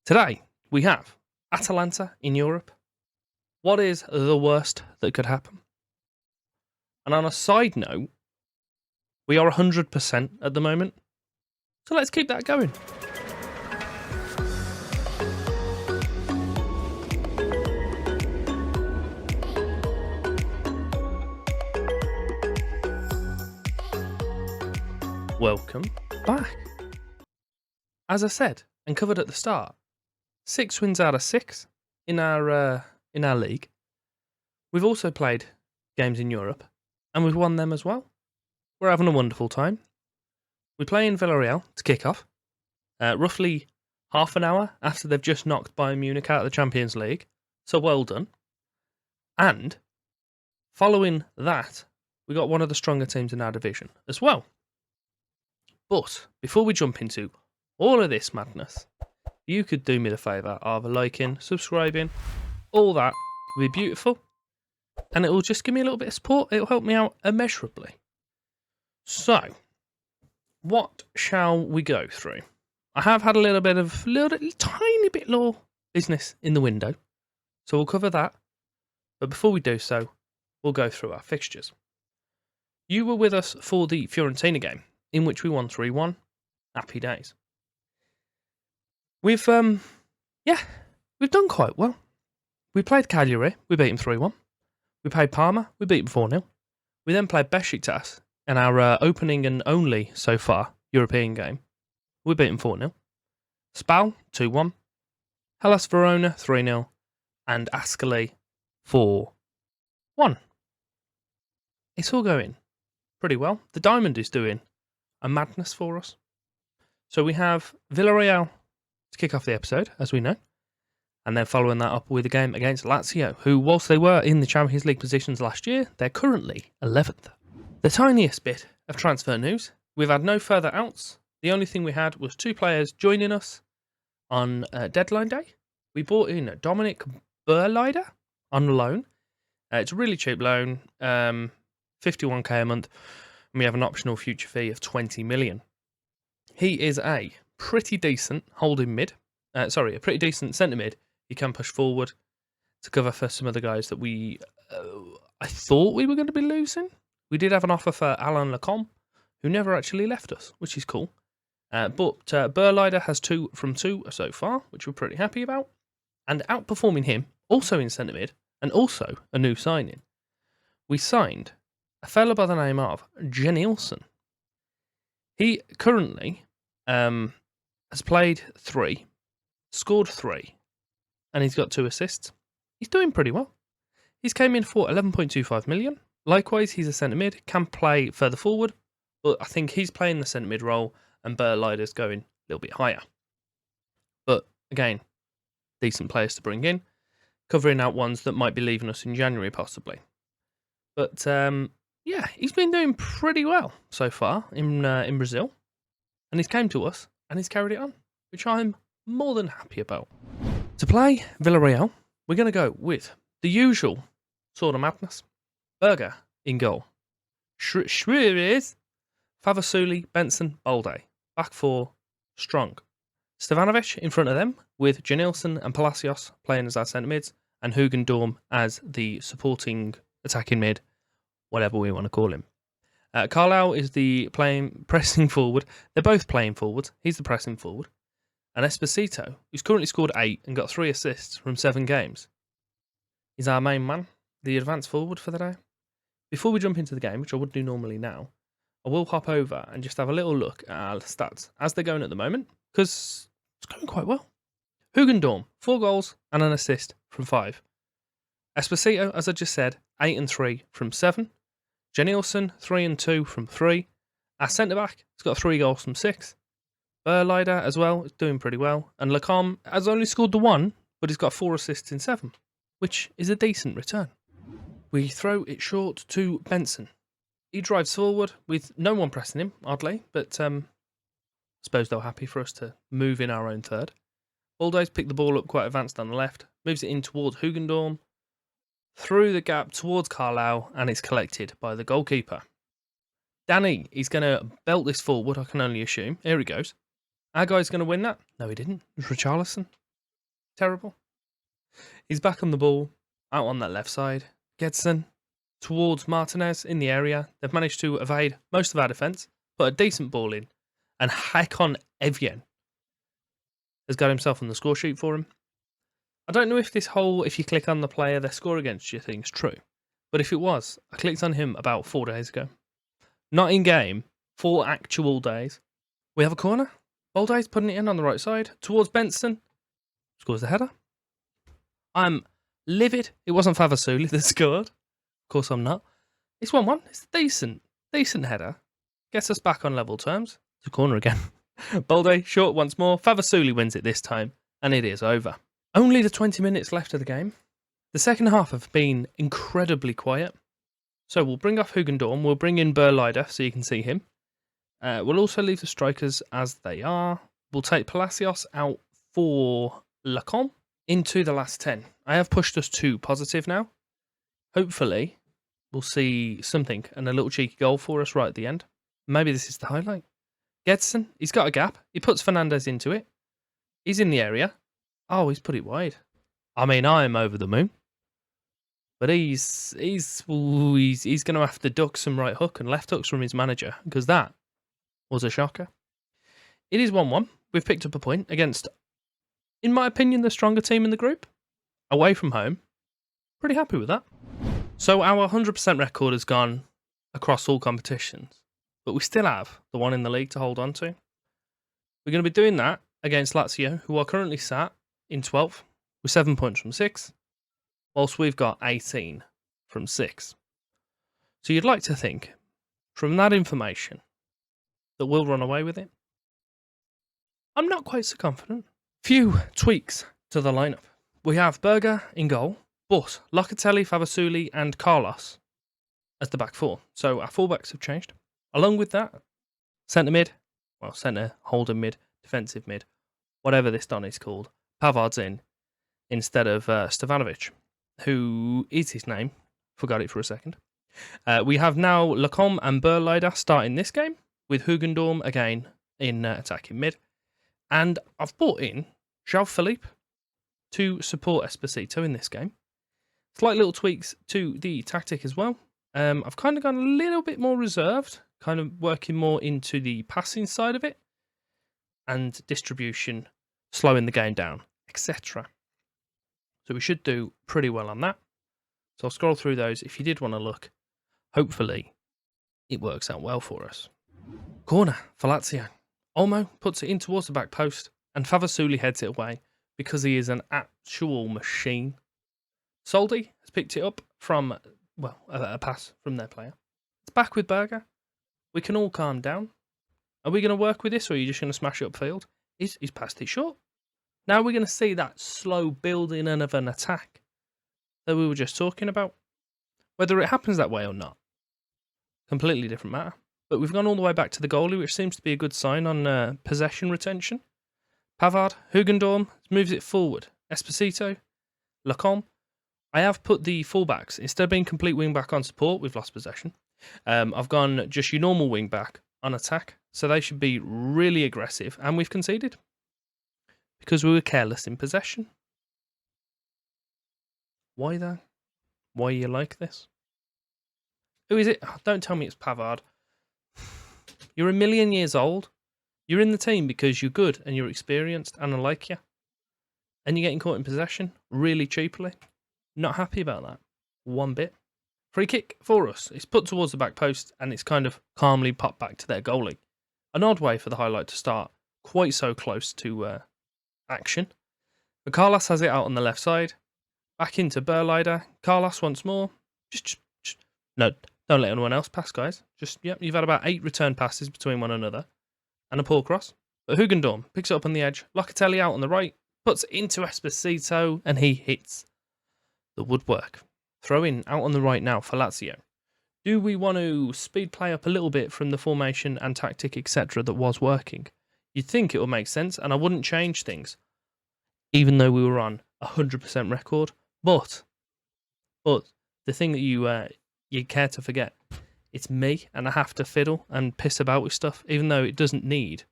Today, we have Atalanta in Europe. What is the worst that could happen? And on a side note, we are 100% at the moment. So let's keep that going. Welcome back. As I said and covered at the start, 6 wins out of 6 in our league. We've also played games in Europe, and we've won them as well. We're having a wonderful time. We play in Villarreal to kick off, roughly half an hour after they've just knocked Bayern Munich out of the Champions League. So well done. And following that, we got one of the stronger teams in our division as well. But before we jump into all of this madness, you could do me the favour of liking, subscribing, all that would be beautiful. And it will just give me a little bit of support. It will help me out immeasurably. So, what shall we go through? I have had a tiny bit of business in the window. So we'll cover that. But before we do so, we'll go through our fixtures. You were with us for the Fiorentina game, in which we won 3-1. Happy days. We've done quite well. We played Cagliari, we beat them 3-1. We played Parma, we beat them 4-0. We then played Besiktas in our opening and only, so far, European game. We beat them 4-0. Spal, 2-1. Hellas Verona, 3-0. And Ascoli, 4-1. It's all going pretty well. The Diamond is doing a madness for us. So we have Villarreal to kick off the episode, as we know. And then following that up with a game against Lazio, who, whilst they were in the Champions League positions last year, they're currently 11th. The tiniest bit of transfer news, we've had no further outs. The only thing we had was 2 players joining us on deadline day. We bought in Dominic Burleider on loan. It's a really cheap loan, 51k a month, and we have an optional future fee of 20 million. He is a pretty decent holding mid. A pretty decent centre mid. He can push forward to cover for some of the guys that I thought we were going to be losing. We did have an offer for Alain Lacombe, who never actually left us, which is cool. But Burleider has 2 from 2 so far, which we're pretty happy about. And outperforming him, also in centre mid, and also a new signing, we signed a fella by the name of Jenielsen. He currently has played 3, scored 3, and he's got 2 assists. He's doing pretty well. He's came in for 11.25 million. Likewise, he's a centre mid, can play further forward, but I think he's playing the centre mid role, and Burleider's going a little bit higher. But again, decent players to bring in, covering out ones that might be leaving us in January possibly. But he's been doing pretty well so far in Brazil, and he's came to us and he's carried it on, which I'm more than happy about. To play Villarreal, we're going to go with the usual sort of madness. Berger in goal. Schwieres, Favasuli, Benson, Balde. Back 4, strong. Stevanovic in front of them, with Jenielsen and Palacios playing as our centre mids, and Hugendorm as the supporting attacking mid, whatever we want to call him. Carlisle is the pressing forward. They're both playing forward. He's the pressing forward. And Esposito, who's currently scored 8 and got 3 assists from 7 games, is our main man, the advanced forward for the day. Before we jump into the game, which I would do normally now, I will hop over and just have a little look at our stats as they're going at the moment, because it's going quite well. Hugendorm, 4 goals and an assist from 5. Esposito, as I just said, 8 and 3 from 7. Jenielsen, 3 and 2 from 3. Our centre-back has got 3 goals from 6. Burleider as well is doing pretty well. And Lacombe has only scored the 1, but he's got 4 assists in 7, which is a decent return. We throw it short to Benson. He drives forward with no one pressing him, oddly, but I suppose they're happy for us to move in our own third. Balde's picked the ball up quite advanced on the left, moves it in towards Hugendorm, through the gap towards Carlisle, and it's collected by the goalkeeper. Danny, he's going to belt this forward, I can only assume. Here he goes. Our guy's going to win that. No, he didn't. It was Richarlison. Terrible. He's back on the ball, out on that left side. Gedson towards Martinez in the area. They've managed to evade most of our defence, put a decent ball in, and Haikon Evjen has got himself on the score sheet for him. I don't know if this whole, if you click on the player, they score against you thing's true. But if it was, I clicked on him about 4 days ago. Not in game, 4 actual days. We have a corner. Bolde's putting it in on the right side towards Benson. Scores the header. I'm livid. It wasn't Favasuli that scored. Of course I'm not. It's 1-1. It's a decent header. Gets us back on level terms. It's a corner again. Bolde short once more. Favasuli wins it this time. And it is over. Only the 20 minutes left of the game. The second half have been incredibly quiet. So we'll bring off Hugendorm. We'll bring in Berlider so you can see him. We'll also leave the strikers as they are. We'll take Palacios out for Lacombe into the last 10. I have pushed us to positive now. Hopefully, we'll see something and a little cheeky goal for us right at the end. Maybe this is the highlight. Gedson, he's got a gap. He puts Fernandez into it. He's in the area. Oh, he's put it wide. I mean, I'm over the moon. But he's going to have to duck some right hook and left hooks from his manager, because that was a shocker. It is 1-1. We've picked up a point against, in my opinion, the stronger team in the group. Away from home. Pretty happy with that. So our 100% record has gone across all competitions. But we still have the one in the league to hold on to. We're going to be doing that against Lazio, who are currently sat in 12th with 7 points from 6. Whilst we've got 18 from 6. So you'd like to think, from that information, that we'll run away with it. I'm not quite so confident. Few tweaks to the lineup. We have Berger in goal, but Locatelli, Favasuli and Carlos as the back four. So our fullbacks have changed. Along with that, centre mid, well, centre, holding mid, defensive mid, whatever this don is called, Pavard's in instead of Stevanovic, who is his name. Forgot it for a second. We have now Lacombe and Berlider starting this game, with Hugendorm again in attacking mid. And I've brought in João Philippe to support Esposito in this game. Slight little tweaks to the tactic as well. I've kind of gone a little bit more reserved, kind of working more into the passing side of it, and distribution, slowing the game down, etc. So we should do pretty well on that. So I'll scroll through those. If you did want to look, hopefully it works out well for us. Corner for Lazio. Olmo puts it in towards the back post, and Favasuli heads it away because he is an actual machine. Soldi has picked it up from, well, a pass from their player. It's back with Berger. We can all calm down. Are we going to work with this, or are you just going to smash it upfield? He's passed it short. Now we're going to see that slow building of an attack that we were just talking about. Whether it happens that way or not, completely different matter. But we've gone all the way back to the goalie, which seems to be a good sign on possession retention. Pavard, Hugendorm moves it forward. Esposito, Lacombe. I have put the fullbacks, instead of being complete wing back on support, we've lost possession. I've gone just your normal wing back on attack. So they should be really aggressive, and we've conceded. Because we were careless in possession. Why though? Why are you like this? Who is it? Oh, don't tell me it's Pavard. You're a million years old. You're in the team because you're good and you're experienced and I like you. And you're getting caught in possession really cheaply. Not happy about that. One bit. Free kick for us. It's put towards the back post and it's kind of calmly popped back to their goalie. An odd way for the highlight to start. Quite so close to action. But Carlos has it out on the left side. Back into Berlider. Carlos once more. No, don't let anyone else pass, guys. You've had about 8 return passes between one another. And a poor cross. But Hugendorm picks it up on the edge. Locatelli out on the right. Puts it into Esposito. And he hits the woodwork. Throw in out on the right now for Lazio. Do we want to speed play up a little bit from the formation and tactic, etc. that was working? You'd think it would make sense, and I wouldn't change things, even though we were on 100% record. But the thing that you care to forget, it's me, and I have to fiddle and piss about with stuff, even though it doesn't need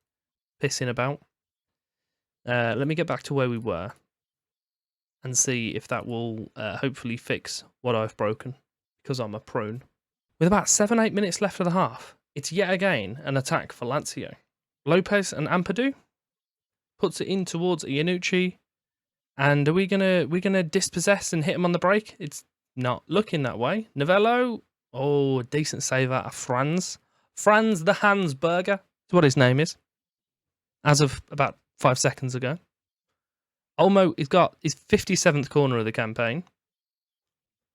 pissing about. Let me get back to where we were. and see if that will hopefully fix what I've broken, because I'm a prune. With about 7-8 minutes left of the half, it's yet again an attack for Lazio. Lopez and Ampadu puts it in towards Iannucci, and are we gonna dispossess and hit him on the break? It's not looking that way. Novello, oh, decent save out of Franz the Hansburger. That's what his name is, as of about 5 seconds ago. Olmo has got his 57th corner of the campaign,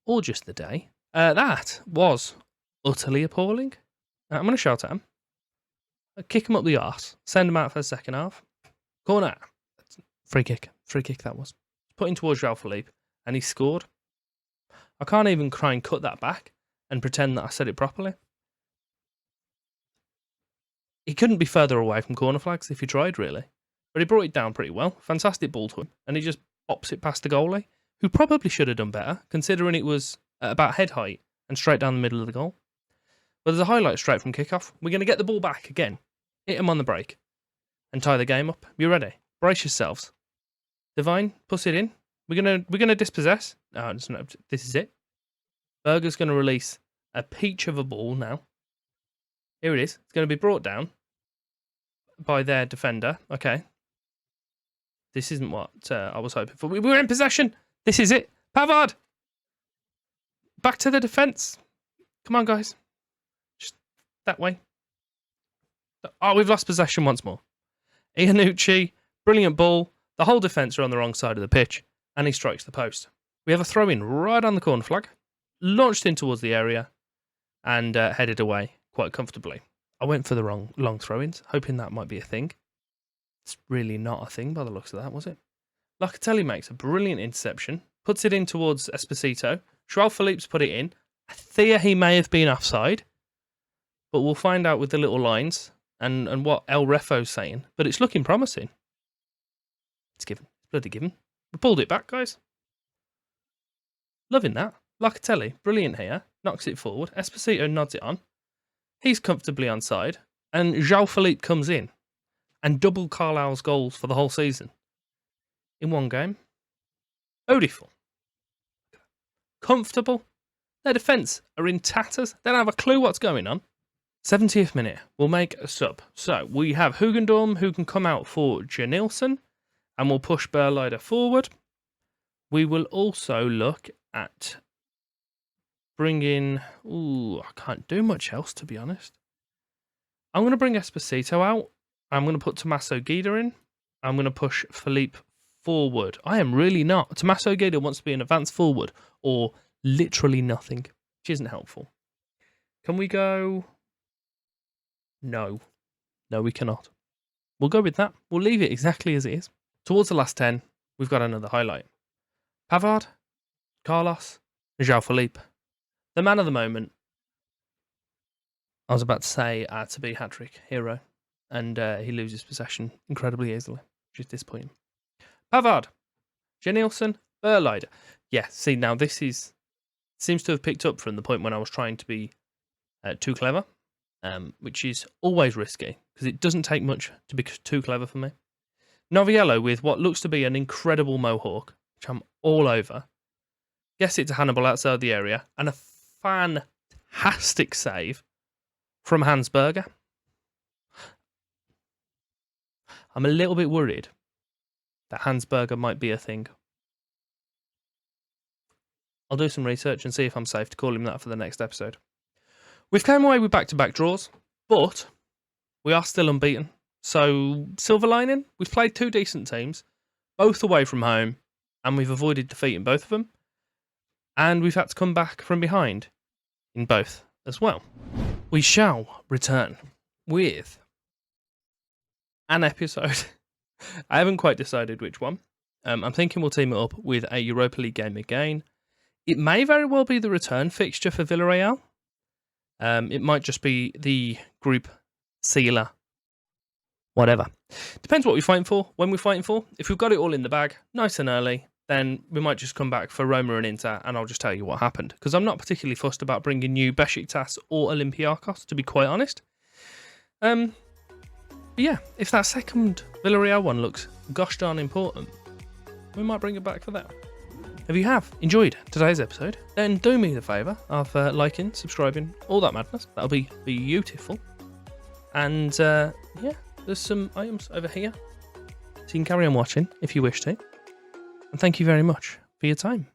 or just the day. That was utterly appalling. I'm going to shout at him. Kick him up the arse. Send him out for the second half. Corner. Free kick. Free kick that was. Put in towards João Felipe, and he scored. I can't even try and cut that back and pretend that I said it properly. He couldn't be further away from corner flags if he tried, really. But he brought it down pretty well. Fantastic ball to him. And he just pops it past the goalie, who probably should have done better, considering it was at about head height and straight down the middle of the goal. But there's a highlight straight from kickoff. We're going to get the ball back again. Hit him on the break. And tie the game up. You ready? Brace yourselves. Divine, push it in. We're gonna dispossess. No, this is it. Berger's going to release a peach of a ball now. Here it is. It's going to be brought down by their defender. Okay. This isn't what I was hoping for. We were in possession. This is it. Pavard! Back to the defence. Come on, guys. Just that way. Oh, we've lost possession once more. Iannucci, brilliant ball. The whole defence are on the wrong side of the pitch, and he strikes the post. We have a throw-in right on the corner flag. Launched in towards the area, and headed away quite comfortably. I went for the wrong long throw-ins, hoping that might be a thing. It's really not a thing by the looks of that, was it? Locatelli makes a brilliant interception, puts it in towards Esposito. João Felipe's put it in. I fear he may have been offside, but we'll find out with the little lines and what El Refo's saying. But it's looking promising. It's given. It's bloody given. We pulled it back, guys. Loving that. Locatelli, brilliant here. Knocks it forward. Esposito nods it on. He's comfortably onside. And João Felipe comes in. And double Carlisle's goals for the whole season. In one game. Beautiful. Comfortable. Their defence are in tatters. They don't have a clue what's going on. 70th minute. We'll make a sub. So we have Hugendorm who can come out for Janilson. And we'll push Berleider forward. We will also look at bringing... Ooh, I can't do much else, to be honest. I'm going to bring Esposito out. I'm going to put Tommaso Guida in. I'm going to push Felipe forward. I am really not. Tommaso Guida wants to be an advanced forward or literally nothing, which isn't helpful. Can we go... No. No, we cannot. We'll go with that. We'll leave it exactly as it is. Towards the last 10, we've got another highlight. Pavard, Carlos, and João Felipe. The man of the moment. I was about to say to be hat-trick hero. And he loses possession incredibly easily, which is disappointing. Pavard, Janilson, Berleider. Yeah, see, now this seems to have picked up from the point when I was trying to be too clever, which is always risky, because it doesn't take much to be too clever for me. Noviello with what looks to be an incredible mohawk, which I'm all over. Gets it to Hannibal outside the area, and a fantastic save from Hansburger. I'm a little bit worried that Hansburger might be a thing. I'll do some research and see if I'm safe to call him that for the next episode. We've come away with back-to-back draws, but we are still unbeaten. So, silver lining, we've played two decent teams, both away from home, and we've avoided defeat in both of them. And we've had to come back from behind in both as well. We shall return with an episode. I haven't quite decided which one. I'm thinking we'll team it up with a Europa League game again. It may very well be the return fixture for Villarreal. It might just be the group sealer. Whatever. Depends what we're fighting for, when we're fighting for. If we've got it all in the bag, nice and early, then we might just come back for Roma and Inter, and I'll just tell you what happened. Because I'm not particularly fussed about bringing new Besiktas or Olympiacos, to be quite honest. But yeah, if that second Villarreal one looks gosh darn important, we might bring it back for that. If you have enjoyed today's episode, then do me the favour of liking, subscribing, all that madness. That'll be beautiful. And yeah, there's some items over here, so you can carry on watching if you wish to. And thank you very much for your time.